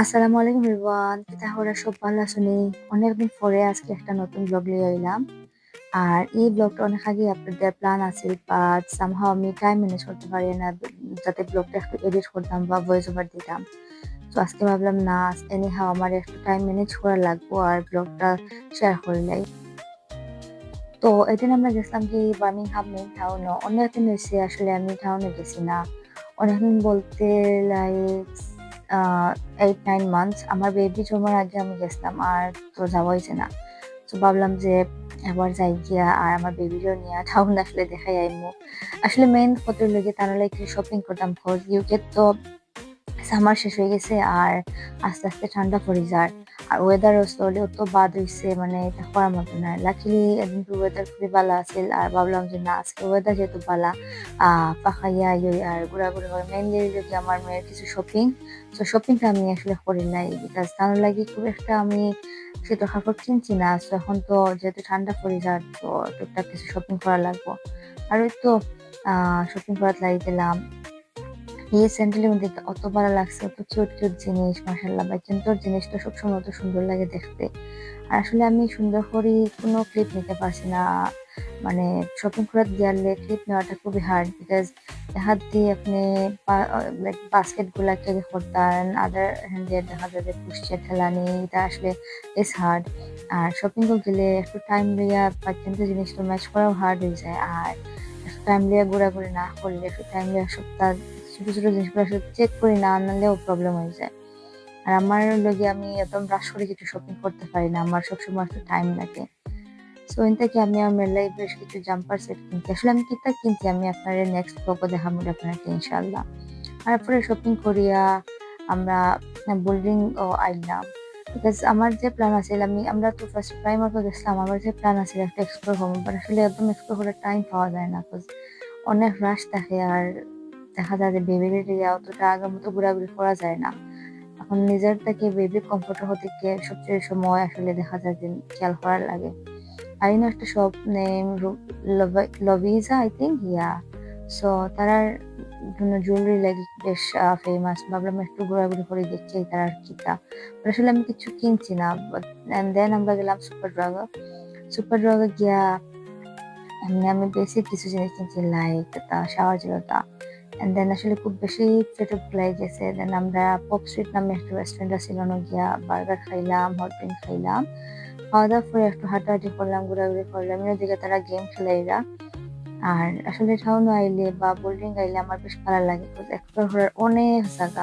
আসসালামু আলাইকুম এভরিওয়ান, তাহলে সব ভালো আছেন? অনেকদিন পরে আজকে একটা নতুন ব্লগ নিয়ে এলাম। আর এই ব্লগটা অনেক আগে আপনাদের প্ল্যান আছে, বাট সামহাও আমি টাইম ম্যানেজ করতে পারি না যাতে ব্লগটা একটু এডিট করতাম বা ভয়েস ওভার দিতাম। তো আজকে ভাবলাম না, এনিহাও আমার একটু টাইম ম্যানেজ করা লাগবো আর ব্লগটা শেয়ার করলাই। তো এদিন আমরা গেছিলাম কি বার্মিংহাম মেইন টাউনও। অনেকদিন হয়েছে আসলে আমি টাউনে গেছি না, অনেকদিন বলতে লাইক 8-9 মান্থস। আমার বেবি জন্মের আগে আমি গেছিলাম, আর তো যাওয়া হয়েছে না। তো ভাবলাম যে এবার যাই গিয়া আর আমার বেবিরও নিয়ে টাউন আসলে দেখাই আইমু। আসলে মেইন কত লেগে তার কিছু শপিং করতাম, খোঁজ ইউকে তো সামার শেষ হয়ে গেছে আর আস্তে আস্তে ঠান্ডা পড়ে যায়। আর ওয়েদার আসলে তো বাদ হইছে, মানে এটা করার মতো না। লাকিলি একদিন ওয়েদার খুবই ভালো আছে আর ভাবলাম যে না, আজকে ওয়েদার যেহেতু ভালো পাখাইয়া ইয়ে আর ঘোরাঘুরি করে। মেইনলি যদি আমার মেয়ের কিছু শপিং, তো শপিংটা আমি আসলে করি নাই বিকজ তার লাগি খুব একটা আমি সেটা কাপড় কিনছি না। তো এখন তো যেহেতু ঠান্ডা পড়ে যায়, তো টুকটাক কিছু শপিং করা লাগবো। আর ওই তো শপিং করার লাগি গেলাম। এই স্যান্ডেলের মধ্যে অত ভালো লাগছে, অত কিউট কিউট জিনিস, মাশাআল্লাহ ভাই। কিন্তু জিনিসটা সবসময় অত সুন্দর লাগে দেখতে। আর আসলে আমি সুন্দর করে কোনো ক্লিপ নিতে পারছি না। মানে শপিং করার গেলে ক্লিপ নেওয়াটা খুবই হার্ড বিকজ হাত দিয়ে আপনি লাইক বাস্কেট গুলা ক্যারি করতেন, আদার হ্যান্ড দিয়ে দেখা যায় যে পুষছে ঠেলানি, এটা আসলে ইজ হার্ড। আর শপিং গেলে একটু টাইম লইয়া বা কিন্তু জিনিসটা ম্যাচ করাও হার্ড হয়ে যায়। আর একটু টাইম লিয়ে ঘোরাঘুরি না করলে, একটু টাইম লিয়ে সপ্তাহ ছোট ছোট জিনিসগুলো আসলে চেক করে না আনলেও প্রবলেম হয়ে যায়। আর আমার লগে আমি একদম রাশ করে কিছু শপিং করতে পারি না, আমার সবসময় একটু টাইম লাগে। সো এন থেকে আমি আমার লাইফ বেশ কিছু জাম্পার সেট কিনছি। আসলে আমি কিতা কিনছি আমি আপনার নেক্সট ব্লগে দেখাবো আপনাকে ইনশাল্লাহ। তারপরে শপিং করিয়া আমরা বোল্ডিং ও আইলাম বিকজ আমার যে প্ল্যান আছে, আমরা তো ফার্স্ট প্রাইমার্কে গেছিলাম। আমার যে প্ল্যান আছে একটা এক্সপ্লোর করবো, বাট আসলে একদম এক্সপ্লোর করার টাইম পাওয়া যায় না বিকজ অনেক রাশ থাকে। আর দেখা যায় যে বেবি অতটা আগের মতো ঘোরাঘুরি করা যায় না। এখন নিজের থেকে বেবি কমফোর্ট হতে গিয়ে সবচেয়ে সময় আসলে দেখা যায় যে খেয়াল করার লাগে। আর ইনো একটা শপ নেম লভিজা আই থিঙ্ক, ইয়া। সো তারার জন্য জুয়েলারি লাগে বেশ ফেমাস। ভাবলাম একটু ঘোরাঘুরি করে দেখছি তারার কিটা। আসলে আমি কিছু কিনছি না। এন্ড দেন আমরা গেলাম সুপার ড্রাগো গিয়া এমনি আমি বেসিক কিছু জিনিস কিনছি লাইক শাওয়ার জেলটা। এন্ড দেন আসলে খুব বেশি পেটে ভুলাই গেছে। দেন আমরা পপ স্ট্রিট নামে একটা রেস্টুরেন্ট আছে, গিয়া বার্গার খাইলাম, হট ড্রিঙ্ক খাইলাম। খাওয়া দাওয়া করে একটু হাঁটাহাঁটি করলাম, ঘোরাঘুরি করলাম। এদিকে তারা গেম খেলাইরা। আর আসলে টাউন আইলে বা বোল্ডিং আইলে আমার বেশ ভালো লাগে, এক্সপ্লোর করার অনেক জায়গা।